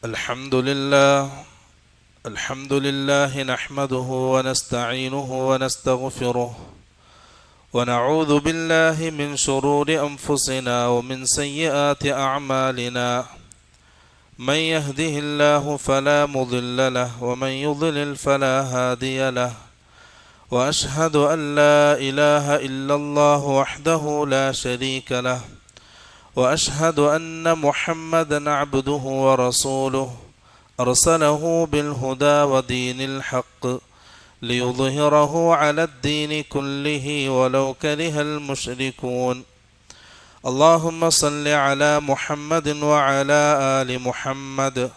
الحمد لله نحمده ونستعينه ونستغفره ونعوذ بالله من شرور أنفسنا ومن سيئات أعمالنا من يهده الله فلا مضل له ومن يضلل فلا هادي له وأشهد أن لا إله إلا الله وحده لا شريك له وأشهد أن محمدا عبده ورسوله أرسله بالهدى ودين الحق ليظهره على الدين كله ولو كره المشركون اللهم صل على محمد وعلى آل محمد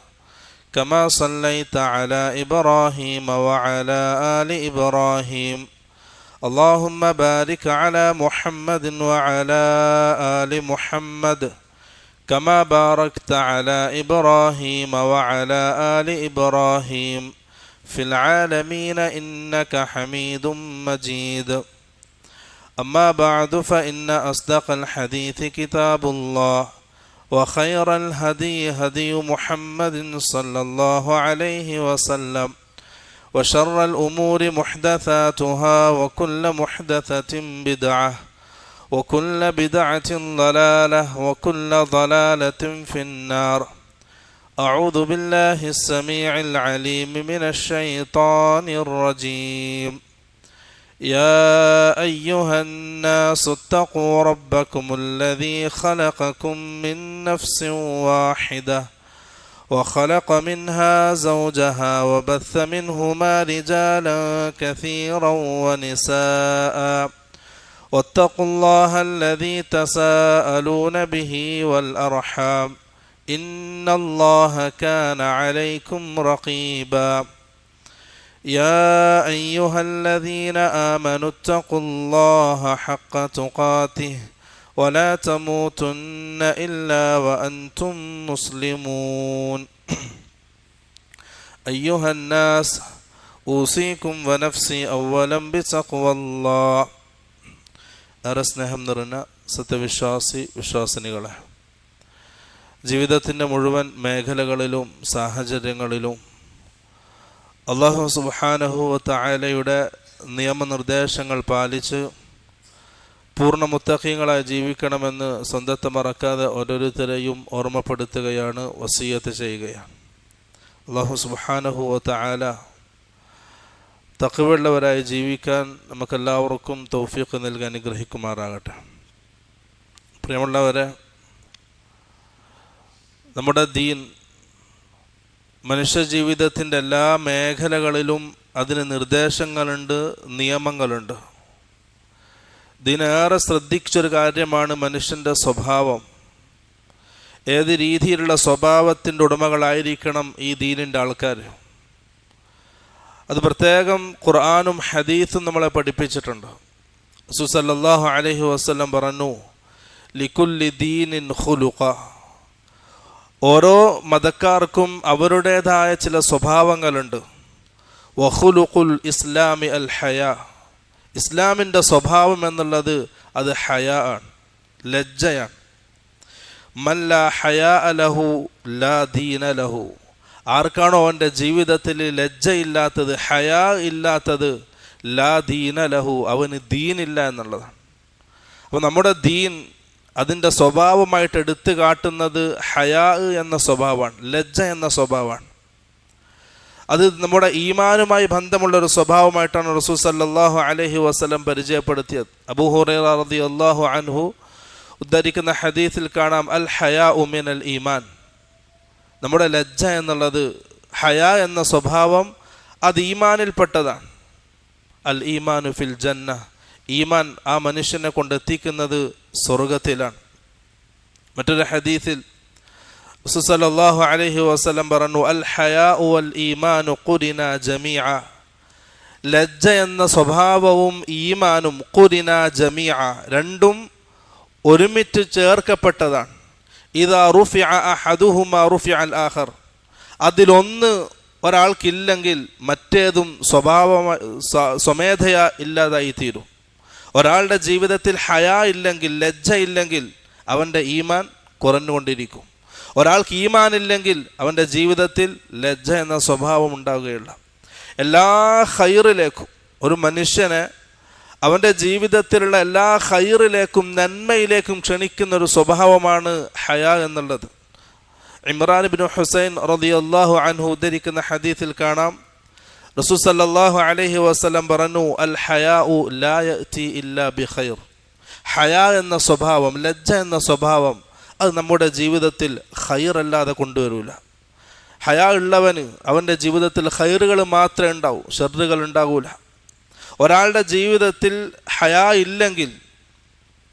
كما صليت على إبراهيم وعلى آل إبراهيم اللهم بارك على محمد وعلى آل محمد كما باركت على إبراهيم وعلى آل إبراهيم في العالمين إنك حميد مجيد أما بعد فإن أصدق الحديث كتاب الله وخير الهدي هدي محمد صلى الله عليه وسلم وشر الأمور محدثاتها وكل محدثة بدعة وكل بدعة ضلالة وكل ضلالة في النار أعوذ بالله السميع العليم من الشيطان الرجيم يا أيها الناس اتقوا ربكم الذي خلقكم من نفس واحدة وخلق منها زوجها وبث منهما رجالا كثيرا ونساء واتقوا الله الذي تساءلون به والأرحام إن الله كان عليكم رقيبا يا أيها الذين آمنوا اتقوا الله حق تقاته ولا تموتن إلا وأنتم مسلمون أيها الناس أوصيكم ونفسي أولا بتقوى الله ഏറെ സ്നേഹം നിറഞ്ഞ വിശ്വാസിനികളെ, ജീവിതത്തിൻ്റെ മുഴുവൻ മേഖലകളിലും സാഹചര്യങ്ങളിലും അല്ലാഹു സുബ്ഹാനഹു വ തആലയുടെ നിയമനിർദ്ദേശങ്ങൾ പാലിച്ച് പൂർണ്ണ മുത്തഖീങ്ങളായി ജീവിക്കണമെന്ന് സ്വന്തത്തെ മറക്കാതെ ഓരോരുത്തരെയും ഓർമ്മപ്പെടുത്തുകയാണ്, വസിയത്ത് ചെയ്യുകയാണ്. അല്ലാഹു സുബ്ഹാനഹു വ തആല തഖ്വയുള്ളവരായി ജീവിക്കാൻ നമുക്കെല്ലാവർക്കും തൗഫീഖ് നൽകി അനുഗ്രഹിക്കുമാറാകട്ടെ. പ്രിയമുള്ളവരെ, നമ്മുടെ ദീൻ മനുഷ്യജീവിതത്തിൻ്റെ എല്ലാ മേഖലകളിലും അതിന് നിർദ്ദേശങ്ങളുണ്ട്, നിയമങ്ങളുണ്ട്. ഇതിനേറെ ശ്രദ്ധിച്ചൊരു കാര്യമാണ് മനുഷ്യൻ്റെ സ്വഭാവം. ഏത് രീതിയിലുള്ള സ്വഭാവത്തിൻ്റെ ഉടമകളായിരിക്കണം ഈ ദീനിൻ്റെ ആൾക്കാർ. അത് പ്രത്യേകം ഖുർആനും ഹദീസും നമ്മളെ പഠിപ്പിച്ചിട്ടുണ്ട്. റസൂൽ സല്ലല്ലാഹു അലൈഹി വസല്ലം പറഞ്ഞു, ലികുല്ലി ദീനിൻ ഖുലുഖ. ഓരോ മതക്കാർക്കും അവരുടേതായ ചില സ്വഭാവങ്ങളുണ്ട്. വഖുലുഖുൽ ഇസ്ലാമി അൽ ഹയാ. ഇസ്ലാമിൻ്റെ സ്വഭാവം എന്നുള്ളത് അത് ഹയാ ആണ്, ലജ്ജയാണ്. മൻ ലാ ഹയാ ലഹു ലാ ദീന ലഹു. ആർക്കാണോ അവൻ്റെ ജീവിതത്തിൽ ലജ്ജയില്ലാത്തത്, ഹയാ ഇല്ലാത്തത്, ലാ ദീന ലഹു, അവന് ദീനില്ല എന്നുള്ളതാണ്. അപ്പോൾ നമ്മുടെ ദീൻ അതിൻ്റെ സ്വഭാവമായിട്ട് എടുത്തു കാട്ടുന്നത് ഹയാ എന്ന സ്വഭാവമാണ്, ലജ്ജ എന്ന സ്വഭാവമാണ്. അത് നമ്മുടെ ഈമാനുമായി ബന്ധമുള്ളൊരു സ്വഭാവമായിട്ടാണ് റസൂൽ സല്ലല്ലാഹു അലൈഹി വസല്ലം പരിചയപ്പെടുത്തിയത്. അബൂ ഹുറൈറ റളിയല്ലാഹു അൻഹു ഉദ്ധരിക്കുന്ന ഹദീസിൽ കാണാം, അൽ ഹയാഉ മിനൽ ഈമാൻ. നമ്മുടെ ലജ്ജ എന്നുള്ളത്, ഹയാ എന്ന സ്വഭാവം അത് ഈമാനിൽപ്പെട്ടതാണ്. അൽ ഈമാനു ഫിൽ ജന്ന. ഈമാൻ ആ മനുഷ്യനെ കൊണ്ടെത്തിക്കുന്നത് സ്വർഗത്തിലാണ്. മറ്റൊരു ഹദീസിൽ റസൂൽ സല്ലല്ലാഹു അലൈഹി വസല്ലം പറഞ്ഞു, അൽ ഹയാഉ വൽ ഈമാനു ഖുരിനാ ജമീഅ. ലജ്ജ എന്ന സ്വഭാവവും ഈമാനും ഖുരിനാ ജമീഅ, രണ്ടും ഒരുമിച്ച് ചേർക്കപ്പെട്ടതാണ്. ഇദാ റുഫിഅ അഹദുഹുമാ റുഫിഅ അൽ ആഖർ. അതിലൊന്ന് ഒരാൾക്കില്ലെങ്കിൽ മറ്റേതും സ്വമേധയാ ഇല്ലാതായി തീരും. ഒരാളുടെ ജീവിതത്തിൽ ഹയാ ഇല്ലെങ്കിൽ, ലജ്ജ ഇല്ലെങ്കിൽ അവൻ്റെ ഈമാൻ കുറഞ്ഞുകൊണ്ടിരിക്കും. ഒരാൾക്ക് ഈമാൻ ഇല്ലെങ്കിൽ അവൻ്റെ ജീവിതത്തിൽ ലജ്ജ എന്ന സ്വഭാവം ഉണ്ടാവുകയില്ല. എല്ലാ ഖൈറിലേക്കും ഒരു മനുഷ്യനെ അവൻ്റെ ജീവിതത്തിലുള്ള എല്ലാ ഖൈറിലേക്കും നന്മയിലേക്കും ക്ഷണിക്കുന്ന ഒരു സ്വഭാവമാണ് ഹയാ എന്നുള്ളത്. ഇമ്രാൻ ഇബ്നു ഹുസൈൻ റളിയല്ലാഹു അൻഹു ഉദ്ധരിക്കുന്ന ഹദീസിൽ കാണാം, റസൂൽ സല്ലല്ലാഹു അലൈഹി വസല്ലം പറഞ്ഞു, അൽ ഹയാഉ ലാ യഅതി ഇല്ലാ ബിഖൈർ. ഹയാ എന്ന സ്വഭാവം, ലജ്ജ എന്ന സ്വഭാവം, അത് നമ്മുടെ ജീവിതത്തിൽ ഖൈറല്ലാതെ കൊണ്ടുവരില്ല. ഹയാ ഉള്ളവന് അവൻ്റെ ജീവിതത്തിൽ ഖൈറുകൾ മാത്രമേ ഉണ്ടാവൂ, ഷർറുകൾ ഉണ്ടാകൂല. ഒരാളുടെ ജീവിതത്തിൽ ഹയാ ഇല്ലെങ്കിൽ,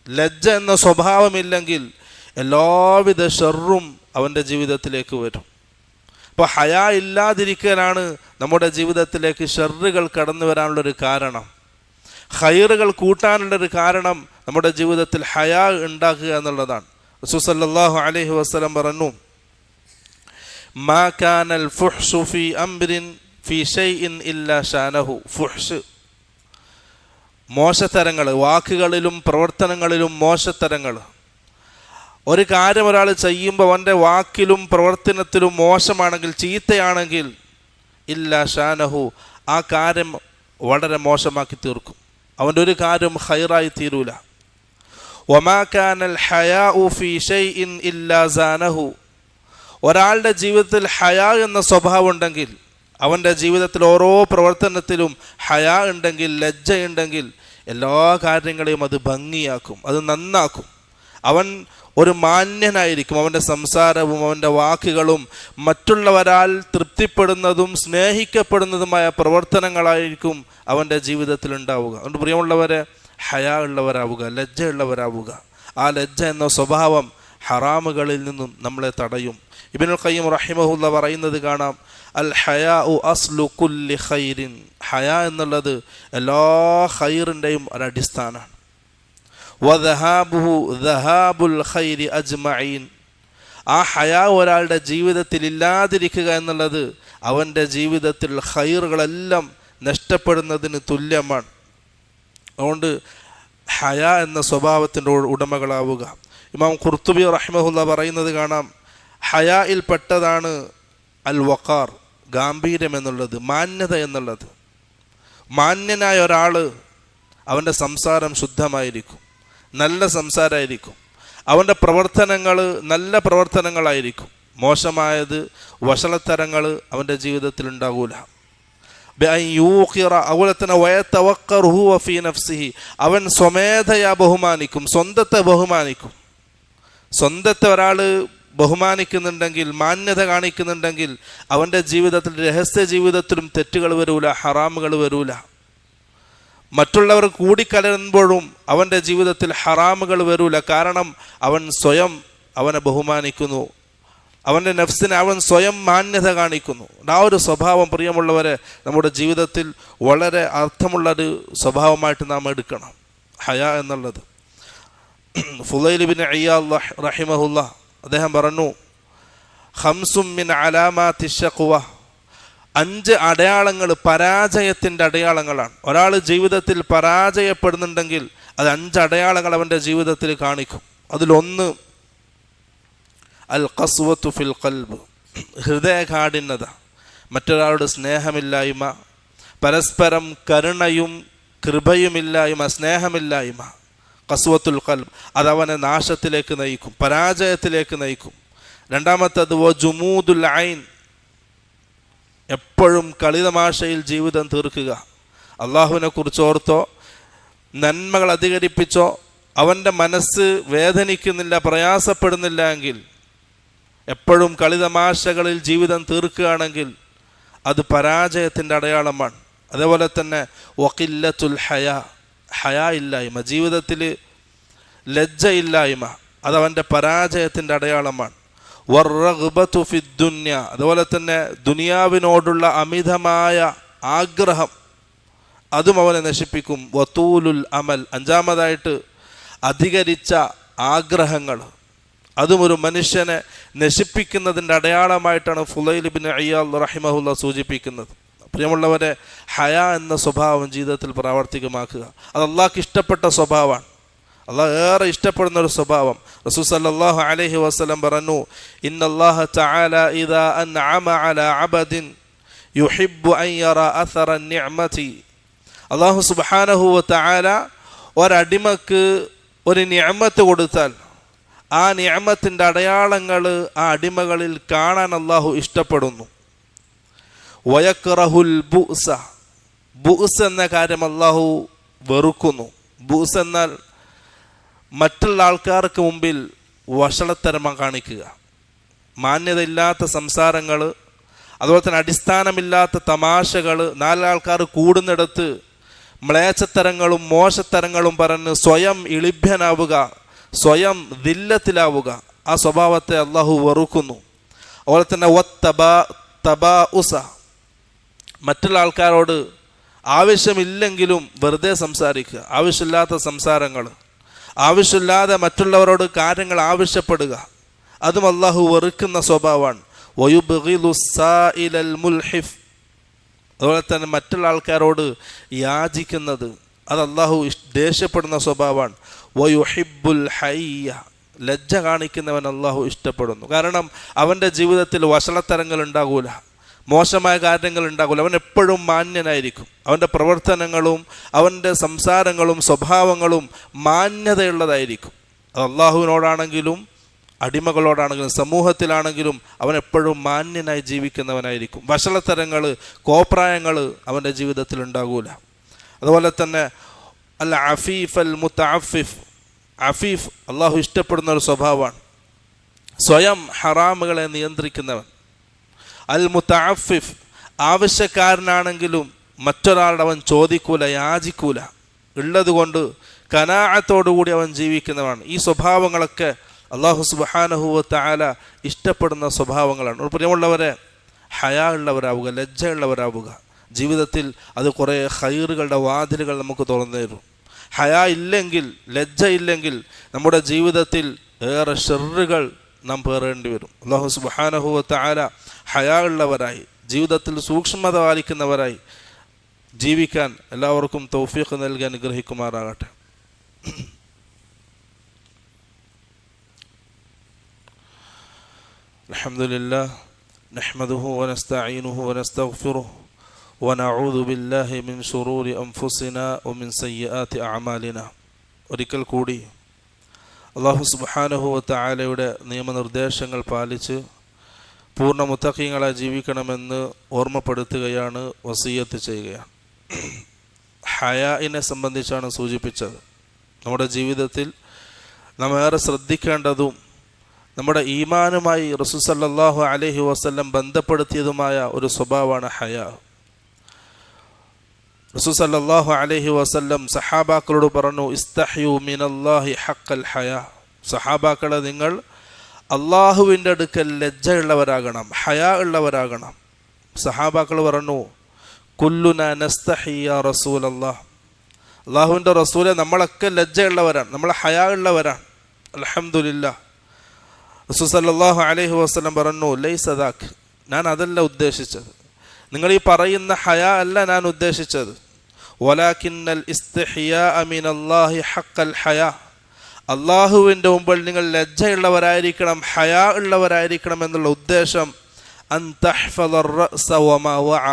ലജ്ജ എന്ന സ്വഭാവമില്ലെങ്കിൽ എല്ലാവിധ ഷർറും അവൻ്റെ ജീവിതത്തിലേക്ക് വരും. അപ്പോൾ ഹയാ ഇല്ലാതിരിക്കലാണ് നമ്മുടെ ജീവിതത്തിലേക്ക് ഷർറുകൾ കടന്നു വരാനുള്ളൊരു കാരണം. ഖൈറുകൾ കൂട്ടാനുള്ളൊരു കാരണം നമ്മുടെ ജീവിതത്തിൽ ഹയാ ഉണ്ടാക്കുക എന്നുള്ളതാണ്. റസൂൽ സല്ലല്ലാഹു അലൈഹി വസല്ലം പറഞ്ഞു, മാ കാനൽ ഫുഹ്ശു ഫീ അംരിൻ ഫീ ഷൈഇൻ ഇല്ലാ ഷാനഹു. ഫുഹ്ശ്, മോശത്തരങ്ങൾ, വാക്കുകളിലും പ്രവർത്തനങ്ങളിലും മോശത്തരങ്ങൾ. ഒരു കാര്യം ഒരാൾ ചെയ്യുമ്പോൾ അവൻ്റെ വാക്കിലും പ്രവർത്തനത്തിലും മോശമാണെങ്കിൽ, ചീത്തയാണെങ്കിൽ, ഇല്ലാ ഷാനഹു, ആ കാര്യം വളരെ മോശമാക്കി തീർക്കും. അവൻ്റെ ഒരു കാര്യം ഖൈറായി തീരൂല. വമാ കാനൽ ഹയാഉ ഫീ ഷൈഇൻ ഇല്ലാ സാനഹു. ഒരാളുടെ ജീവിതത്തിൽ ഹയാ എന്ന സ്വഭാവം ഉണ്ടെങ്കിൽ, അവൻ്റെ ജീവിതത്തിൽ ഓരോ പ്രവർത്തനത്തിലും ഹയാ ഉണ്ടെങ്കിൽ, ലജ്ജയുണ്ടെങ്കിൽ, എല്ലാ കാര്യങ്ങളെയും അത് ഭംഗിയാക്കും, അത് നന്നാക്കും. അവൻ ഒരു മാന്യനായിരിക്കും. അവൻ്റെ സംസാരവും അവൻ്റെ വാക്കുകളും മറ്റുള്ളവരാൽ തൃപ്തിപ്പെടുന്നതും സ്നേഹിക്കപ്പെടുന്നതുമായ പ്രവർത്തനങ്ങളായിരിക്കും അവൻ്റെ ജീവിതത്തിൽ ഉണ്ടാവുക. അതുകൊണ്ട് പ്രിയമുള്ളവരെ, ഹയാ ഉള്ളവരാവുക, ലജ്ജ ഉള്ളവരാവുക. ആ ലജ്ജ എന്ന സ്വഭാവം ഹറാമുകളിൽ നിന്നും നമ്മളെ തടയും. ഇബ്നുൽ ഖയ്യിം റഹിമഹുല്ല പറയുന്നത് കാണാം, അൽ ഹയാഉ അസ്ലു കുല്ലി ഖൈരിൻ. ഹയാ എന്നുള്ളത് എല്ലാ ഖൈറിൻ്റെയും ഒരടിസ്ഥാനമാണ്. വദഹാബുഹു ദഹാബുൽ ഖൈരി അജ്മഈൻ. ആ ഹയാ ഒരാളുടെ ജീവിതത്തിൽ ഇല്ലാതിരിക്കുക എന്നുള്ളത് അവൻ്റെ ജീവിതത്തിൽ ഖൈറുകളെല്ലാം നഷ്ടപ്പെടുന്നതിന് തുല്യമാണ്. അതുകൊണ്ട് ഹയാ എന്ന സ്വഭാവത്തിൻ്റെ ഉടമകളാവുക. ഇമാം ഖുർത്തുബി റഹിമഹുല്ല പറയുന്നത് കാണാം, ഹയായിൽ പെട്ടതാണ് അൽ വഖാർ, ഗാംഭീര്യം എന്നുള്ളത്, മാന്യത എന്നുള്ളത്. മാന്യനായ ഒരാൾ, അവൻ്റെ സംസാരം ശുദ്ധമായിരിക്കും, നല്ല സംസാരമായിരിക്കും. അവൻ്റെ പ്രവർത്തനങ്ങൾ നല്ല പ്രവർത്തനങ്ങളായിരിക്കും. മോശമായത്, വഷളത്തരങ്ങൾ അവൻ്റെ ജീവിതത്തിൽ ഉണ്ടാകൂല. അതുപോലെ തന്നെ വയതവഖറുഹു ഫീ നഫ്സിഹി. അവൻ സ്വമേധയാ ബഹുമാനിക്കും, സ്വന്തത്തെ ബഹുമാനിക്കും. സ്വന്തത്തെ ഒരാൾ ബഹുമാനിക്കുന്നുണ്ടെങ്കിൽ, മാന്യത കാണിക്കുന്നുണ്ടെങ്കിൽ, അവൻ്റെ ജീവിതത്തിൽ, രഹസ്യ ജീവിതത്തിലും തെറ്റുകൾ വരൂല, ഹറാമുകൾ വരൂല. മറ്റുള്ളവർ കൂടിക്കലരുമ്പോഴും അവൻ്റെ ജീവിതത്തിൽ ഹറാമുകൾ വരൂല. കാരണം അവൻ സ്വയം അവനെ ബഹുമാനിക്കുന്നു, അവൻ്റെ നഫ്സിനെ അവൻ സ്വയം മാന്യത കാണിക്കുന്നു. ആ ഒരു സ്വഭാവം പ്രിയമുള്ളവരെ നമ്മുടെ ജീവിതത്തിൽ വളരെ അർത്ഥമുള്ളൊരു സ്വഭാവമായിട്ട് നാം എടുക്കണം, ഹയാ എന്നുള്ളത്. ഫുളൈൽ ഇബ്നു ഇയാദ് റഹിമഹുല്ലാ അദ്ദേഹം പറഞ്ഞു, ഖംസും മിൻ അലാമാത്തി ശഖ്വ. 5 അടയാളങ്ങൾ പരാജയത്തിൻ്റെ അടയാളങ്ങളാണ്. ഒരാൾ ജീവിതത്തിൽ പരാജയപ്പെടുന്നുണ്ടെങ്കിൽ അത് 5 അടയാളങ്ങൾ അവൻ്റെ ജീവിതത്തിൽ കാണിക്കും. അതിലൊന്ന് അൽ ഖസ്വത്തു ഫിൽ ഖൽബ്, ഹൃദയകാഠിന്യത, മറ്റൊരാളുടെ സ്നേഹമില്ലായ്മ, പരസ്പരം കരുണയും കൃപയുമില്ലായ്മ, സ്നേഹമില്ലായ്മ. ഖസ്വത്തുൽ ഖൽബ്, അതവനെ നാശത്തിലേക്ക് നയിക്കും, പരാജയത്തിലേക്ക് നയിക്കും. രണ്ടാമത്തത് വജുമൂദുൽ ഐൻ, എപ്പോഴും കളിതമാശയിൽ ജീവിതം തീർക്കുക. അള്ളാഹുവിനെ കുറിച്ച് ഓർത്തോ, നന്മകൾ അധികരിപ്പിച്ചോ അവൻ്റെ മനസ്സ് വേദനിക്കുന്നില്ല, പ്രയാസപ്പെടുന്നില്ല എങ്കിൽ, എപ്പോഴും കളിതമാശകളിൽ ജീവിതം തീർക്കുകയാണെങ്കിൽ അത് പരാജയത്തിൻ്റെ അടയാളമാണ്. അതേപോലെ തന്നെ വഖില്ലത്തുൽ ഹയാ, ഹയാ ഇല്ലായ്മ, ജീവിതത്തിൽ ലജ്ജയില്ലായ്മ, അതവൻ്റെ പരാജയത്തിൻ്റെ അടയാളമാണ്. വറഗ്ബതു ഫിദ്ദുന്യ, അതുപോലെ തന്നെ ദുനിയാവിനോടുള്ള അമിതമായ ആഗ്രഹം, അതും അവനെ നശിപ്പിക്കും. വതൂലുൽ അമൽ, 5-മതായിട്ട് അധികരിച്ച ആഗ്രഹങ്ങൾ, അതും ഒരു മനുഷ്യനെ നശിപ്പിക്കുന്നതിൻ്റെ അടയാളമായിട്ടാണ് ഫുളൈൽ ഇബ്നു ഇയാദ് റഹിമഹുല്ലാ സൂചിപ്പിക്കുന്നത്. പ്രിയമുള്ളവരെ, ഹയാ എന്ന സ്വഭാവം ജീവിതത്തിൽ പ്രാവർത്തികമാക്കുക. അത് അള്ളാഹ്ക്ക് ഇഷ്ടപ്പെട്ട സ്വഭാവമാണ്. അള്ളാഹ് ഏറെ ഇഷ്ടപ്പെടുന്ന ഒരു സ്വഭാവം. റസൂൽ സല്ലല്ലാഹു അലൈഹി വസല്ലം പറഞ്ഞു, ഇന്നല്ലാഹ തആല ഇദാ അൻഅമ അലാ അബദിൻ യുഹിബ്ബു അൻ യറാ അഥറ നിഅമതി. അള്ളാഹു സുബ്ഹാനഹു വ തആല ഒരടിമക്ക് ഒരു നിഅമത്ത് കൊടുത്താൽ ആ നിഅമത്തിൻ്റെ അടയാളങ്ങൾ ആ അടിമകളിൽ കാണാൻ അള്ളാഹു ഇഷ്ടപ്പെടുന്നു. വയക്റഹുൽ ബുഅ്സ, ബുഅ്സ് എന്ന കാര്യം അള്ളാഹു വെറുക്കുന്നു. ബുഅ്സ് എന്നാൽ മറ്റുള്ള ആൾക്കാർക്ക് മുമ്പിൽ വഷളത്തരമ കാണിക്കുക, മാന്യതയില്ലാത്ത സംസാരങ്ങൾ, അതുപോലെ തന്നെ അടിസ്ഥാനമില്ലാത്ത തമാശകൾ, നാലാൾക്കാർ കൂടുന്നിടത്ത് മ്ലേച്ഛത്തരങ്ങളും മോശത്തരങ്ങളും പറഞ്ഞ് സ്വയം ഇളിഭ്യനാവുക, സ്വയം ദില്ലത്തിലാവുക, ആ സ്വഭാവത്തെ അള്ളാഹു വെറുക്കുന്നു. അതുപോലെ തന്നെ തബാഉസ, മറ്റുള്ള ആൾക്കാരോട് ആവശ്യമില്ലെങ്കിലും വെറുതെ സംസാരിക്കുക, ആവശ്യമില്ലാത്ത സംസാരങ്ങൾ, ആവശ്യമില്ലാതെ മറ്റുള്ളവരോട് കാര്യങ്ങൾ ആവശ്യപ്പെടുക, അതും അള്ളാഹു വെറുക്കുന്ന സ്വഭാവമാണ്. വയുബ്ഗിലു സായിലൽ മുൽഹിഫ്, അതുപോലെ തന്നെ മറ്റുള്ള ആൾക്കാരോട് യാചിക്കുന്നത്, അത് അള്ളാഹു ദേഷ്യപ്പെടുന്ന സ്വഭാവമാണ്. വയുഹിബ്ബുൽ ഹയ്യ, ലജ്ജ കാണിക്കുന്നവൻ അള്ളാഹു ഇഷ്ടപ്പെടുന്നു. കാരണം അവൻ്റെ ജീവിതത്തിൽ വഷളത്തരങ്ങൾ ഉണ്ടാകൂല, മോശമായ കാര്യങ്ങൾ ഉണ്ടാകില്ല. അവൻ എപ്പോഴും മാന്യനായിരിക്കും. അവൻ്റെ പ്രവർത്തനങ്ങളും അവൻ്റെ സംസാരങ്ങളും സ്വഭാവങ്ങളും മാന്യതയുള്ളതായിരിക്കും. അത് അള്ളാഹുവിനോടാണെങ്കിലും അടിമകളോടാണെങ്കിലും സമൂഹത്തിലാണെങ്കിലും അവൻ എപ്പോഴും മാന്യനായി ജീവിക്കുന്നവനായിരിക്കും. വഷളത്തരങ്ങൾ, കോപ്രായങ്ങൾ അവൻ്റെ ജീവിതത്തിൽ ഉണ്ടാകൂല. അതുപോലെ തന്നെ അൽ അഫീഫ് അൽ മുതഅഫിഫ്, അഫീഫ് അള്ളാഹു ഇഷ്ടപ്പെടുന്ന ഒരു സ്വഭാവമാണ്. സ്വയം ഹറാമുകളെ നിയന്ത്രിക്കുന്നവൻ. അൽ മുതഅഫിഫ്, ആവശ്യക്കാരനാണെങ്കിലും മറ്റൊരാളുടെ അവൻ ചോദിക്കൂല, യാചിക്കൂല, ഉള്ളത് കൊണ്ട് ഖനാഅത്തോടുകൂടി അവൻ ജീവിക്കുന്നവനാണ്. ഈ സ്വഭാവങ്ങളൊക്കെ അള്ളാഹു സുബ്ഹാനഹു വ തആല ഇഷ്ടപ്പെടുന്ന സ്വഭാവങ്ങളാണ്. പ്രിയമുള്ളവരെ, ഹയാ ഉള്ളവരാവുക, ലജ്ജ ഉള്ളവരാവുക. ജീവിതത്തിൽ അത് കുറേ ഖൈറുകളുടെ വാതിലുകൾ നമുക്ക് തുറന്നു തരും. ഹയാ ഇല്ലെങ്കിൽ, ലജ്ജ ഇല്ലെങ്കിൽ നമ്മുടെ ജീവിതത്തിൽ ഏറെ ഷർറുകൾ നാം പേറേണ്ടി വരും. അള്ളാഹു സുബ്ഹാനഹു വ തആല ഹയാ ഉള്ളവരായി, ജീവിതത്തിൽ സൂക്ഷ്മത പാലിക്കുന്നവരായി ജീവിക്കാൻ എല്ലാവർക്കും തൗഫീഖ് നൽകി അനുഗ്രഹിക്കുമാറാകട്ടെ. അൽഹംദുലില്ലാഹ് നഹ്മദുഹു വനസ്തഈനുഹു വനസ്തഗ്ഫിറുഹു വനഊദു ബില്ലാഹി മിൻ ശുറൂരി അൻഫുസിനാ വമിൻ സയ്യിആതി അഅമാലിനാ. ഒരിക്കൽ കൂടി അല്ലാഹു സുബ്ഹാനഹു വ തആലയുടെ നിയമനിർദ്ദേശങ്ങൾ പാലിച്ച് പൂർണ്ണ മുത്തഖീങ്ങളായി ജീവിക്കണമെന്ന് ഓർമ്മപ്പെടുത്തുകയാണ്, വസിയ്യത്ത് ചെയ്യുകയാണ്. ഹയാഇനെ സംബന്ധിച്ചാണ് സൂചിപ്പിച്ചത്. നമ്മുടെ ജീവിതത്തിൽ നാം ഏറെ ശ്രദ്ധിക്കേണ്ടതും നമ്മുടെ ഈമാനുമായി റസൂൽ സല്ലല്ലാഹു അലൈഹി വസല്ലം ബന്ധപ്പെടുത്തിയതുമായ ഒരു സ്വഭാവമാണ് ഹയാ. റസൂൽ സല്ലല്ലാഹു അലൈഹി വസല്ലം സഹാബാക്കളോട് പറഞ്ഞു, ഇസ്തഹ്യൂ മിനല്ലാഹി ഹഖൽ ഹയാ. സഹാബാക്കളെ, നിങ്ങൾ അള്ളാഹുവിൻ്റെ അടുക്കൽ ലജ്ജയുള്ളവരാകണം, ഹയാ ഉള്ളവരാകണം. സഹാബാക്കൾ പറഞ്ഞു, കുല്ലുനാ നസ്തഹി യാ റസൂലല്ലാഹ്. അള്ളാഹുവിൻ്റെ റസൂലെ, നമ്മളൊക്കെ ലജ്ജയുള്ളവരാണ്, നമ്മൾ ഹയാ ഉള്ളവരാണ്. അൽഹംദുലില്ലാഹ്. റസൂൽ സല്ലല്ലാഹു അലൈഹി വസല്ലം പറഞ്ഞു, ലൈസ ദാക്, ഞാൻ അതല്ല ഉദ്ദേശിച്ചത്, നിങ്ങൾ ഈ പറയുന്ന ഹയാ അല്ല ഞാൻ ഉദ്ദേശിച്ചത്. വലാകിന്നൽ ഇസ്തിഹ്യാ മിനല്ലാഹി ഹഖൽ ഹയാ. അള്ളാഹുവിൻ്റെ മുമ്പിൽ നിങ്ങൾ ലജ്ജയുള്ളവരായിരിക്കണം, ഹയാ ഉള്ളവരായിരിക്കണം എന്നുള്ള ഉദ്ദേശം അൻ തഹ്ഫദർ റഅസ വമാ വഅ.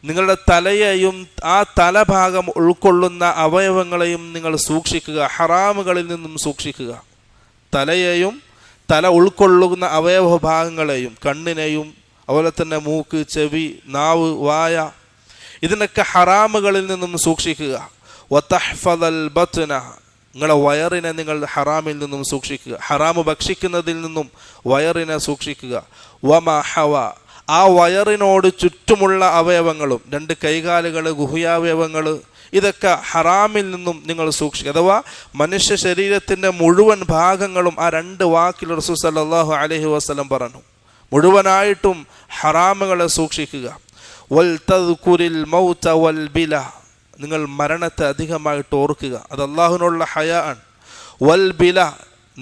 നിങ്ങളുടെ തലയെയും ആ തലഭാഗം ഉൾക്കൊള്ളുന്ന അവയവങ്ങളെയും നിങ്ങൾ സൂക്ഷിക്കുക, ഹറാമുകളിൽ നിന്നും സൂക്ഷിക്കുക. തലയെയും തല ഉൾക്കൊള്ളുന്ന അവയവ ഭാഗങ്ങളെയും, കണ്ണിനെയും അതുപോലെ തന്നെ മൂക്ക്, ചെവി, നാവ്, വായ, ഇതിനൊക്കെ ഹറാമുകളിൽ നിന്നും സൂക്ഷിക്കുക. വതഹ്ഫദൽ ബത്ന, നിങ്ങളുടെ വയറിനെ നിങ്ങൾ ഹറാമിൽ നിന്നും സൂക്ഷിക്കുക, ഹറാമ് ഭക്ഷിക്കുന്നതിൽ നിന്നും വയറിനെ സൂക്ഷിക്കുക. വമാ ഹവ, ആ വയറിനോട് ചുറ്റുമുള്ള അവയവങ്ങളും, രണ്ട് കൈകാലുകൾ, ഗുഹ്യാവയവങ്ങൾ, ഇതൊക്കെ ഹറാമിൽ നിന്നും നിങ്ങൾ സൂക്ഷിക്കുക. അഥവാ മനുഷ്യ ശരീരത്തിൻ്റെ മുഴുവൻ ഭാഗങ്ങളും ആ രണ്ട് വാക്കിൽ റസൂൽ സല്ലല്ലാഹു അലൈഹി വസല്ലം പറഞ്ഞു, മുഴുവനായിട്ടും ഹറാമുകളെ സൂക്ഷിക്കുക. വൽ തദ്കുരിൽ മൗത വൽ ബില, നിങ്ങൾ മരണത്തെ അധികമായിട്ട് ഓർക്കുക, അത് അള്ളാഹുവിനുള്ള ഹയാ ആണ്. വൽ ബില,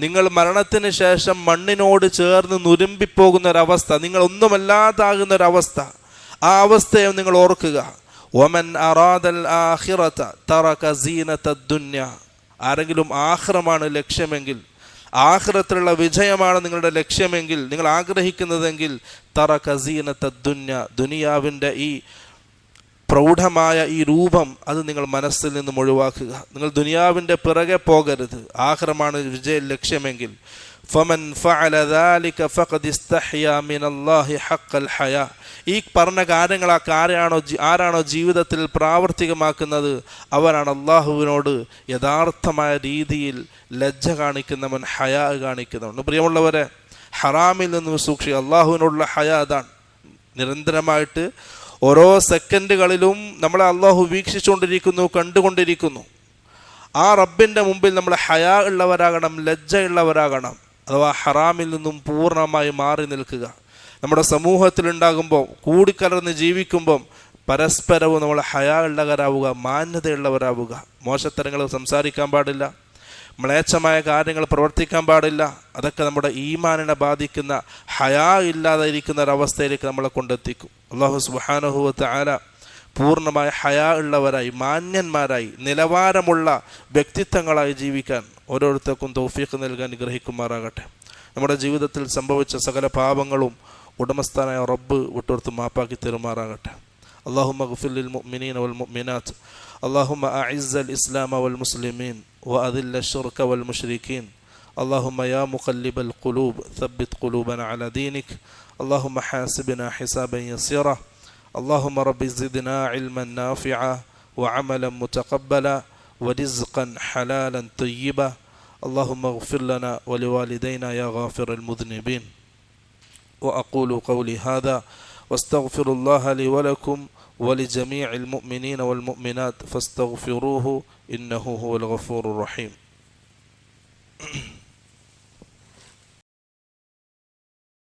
നിങ്ങൾ മരണത്തിന് ശേഷം മണ്ണിനോട് ചേർന്ന് നുരുമ്പിപ്പോകുന്ന ഒരവസ്ഥ, നിങ്ങൾ ഒന്നുമല്ലാതാകുന്ന ഒരവസ്ഥ, ആ അവസ്ഥയെ നിങ്ങൾ ഓർക്കുക. വമൻ അറാദൽ ആഖിറത തറക സീനത്തദ് ദുനിയ. ആരെങ്കിലും ആഖിറമാണ് ലക്ഷ്യമെങ്കിൽ, ആഖിറത്തിലുള്ള വിജയമാണ് നിങ്ങളുടെ ലക്ഷ്യമെങ്കിൽ, നിങ്ങൾ ആഗ്രഹിക്കുന്നതെങ്കിൽ, തറക സീനത്തദ് ദുനിയ, ദുനിയാവിൻ്റെ ഈ പ്രൗഢമായ ഈ രൂപം അത് നിങ്ങൾ മനസ്സിൽ നിന്നും ഒഴിവാക്കുക. നിങ്ങൾ ദുനിയാവിൻ്റെ പിറകെ പോകരുത്. ആഖിറമാണ് വിജയ ലക്ഷ്യമെങ്കിൽ. ഫമൻ ഫഅല ദാലിക ഫഖദ് ഇസ്തഹ്യാ മിനല്ലാഹി ഹഖൽ ഹയാ. ഈ പറഞ്ഞ കാര്യങ്ങൾ ആരാണോ ജീവിതത്തിൽ പ്രാവർത്തികമാക്കുന്നത് അവരാണ് അള്ളാഹുവിനോട് യഥാർത്ഥമായ രീതിയിൽ ലജ്ജ കാണിക്കുന്നവൻ, ഹയാ കാണിക്കുന്നവൻ. പ്രിയമുള്ളവരെ, ഹറാമിൽ നിന്നും സൂക്ഷിക്കുക. അള്ളാഹുവിനോടുള്ള ഹയാ അതാണ്. നിരന്തരമായിട്ട് ഓരോ സെക്കൻഡുകളിലും നമ്മളെ അള്ളാഹു വീക്ഷിച്ചുകൊണ്ടിരിക്കുന്നു, കണ്ടുകൊണ്ടിരിക്കുന്നു. ആ റബ്ബിൻ്റെ മുമ്പിൽ നമ്മൾ ഹയാ ഉള്ളവരാകണം, ലജ്ജ ഉള്ളവരാകണം. അഥവാ ഹറാമിൽ നിന്നും പൂർണ്ണമായി മാറി നിൽക്കുക. നമ്മുടെ സമൂഹത്തിലുണ്ടാകുമ്പോൾ, കൂടിക്കലർന്ന് ജീവിക്കുമ്പം പരസ്പരവും നമ്മൾ ഹയാ ഉള്ളവരാവുക, മാന്യതയുള്ളവരാവുക. മോശത്തരങ്ങൾ സംസാരിക്കാൻ പാടില്ല, മ്ലേച്ഛമായ കാര്യങ്ങൾ പ്രവർത്തിക്കാൻ പാടില്ല. അതൊക്കെ നമ്മുടെ ഈമാനിനെ ബാധിക്കുന്ന, ഹയാ ഇല്ലാതിരിക്കുന്ന ഒരവസ്ഥയിലേക്ക് നമ്മളെ കൊണ്ടെത്തിക്കും. അല്ലാഹു സുബ്ഹാനഹു വ തആല പൂർണ്ണമായ ഹയാ ഉള്ളവരായി, മാന്യന്മാരായി, നിലവാരമുള്ള വ്യക്തിത്വങ്ങളായി ജീവിക്കാൻ ഓരോരുത്തർക്കും തൗഫീഖ് നൽകാൻ ഗ്രഹിക്കുമാറാകട്ടെ. നമ്മുടെ ജീവിതത്തിൽ സംഭവിച്ച സകല പാപങ്ങളും ഉടമസ്ഥാനായ റബ്ബ് വിട്ടോർത്ത് മാപ്പാക്കി തരുമാറാകട്ടെ. അല്ലാഹുമ്മ ഗ്ഫിർ ലിൽ മുഅ്മിനീന വൽ മുഅ്മിനാത്ത്. അല്ലാഹുമ്മ അഇസ്സൽ ഇസ്ലാമ വൽ മുസ്ലിമീൻ വഅദില്ല അശ്ശിർക വൽ മുശ്രിക്കീൻ. അല്ലാഹുമ്മ യാ മുഖല്ലിബൽ ഖുലൂബ് ثبت قلوبنا على دينك. اللهم حاسبنا حسابا يسيرا. اللهم رب زدنا علما نافعا وعملا متقبلا ورزقا حلالا طيبا. اللهم اغفر لنا ولوالدينا يا غافر المذنبين. وأقول قولي هذا واستغفر الله لي ولكم ولجميع المؤمنين والمؤمنات فاستغفروه إنه هو الغفور الرحيم.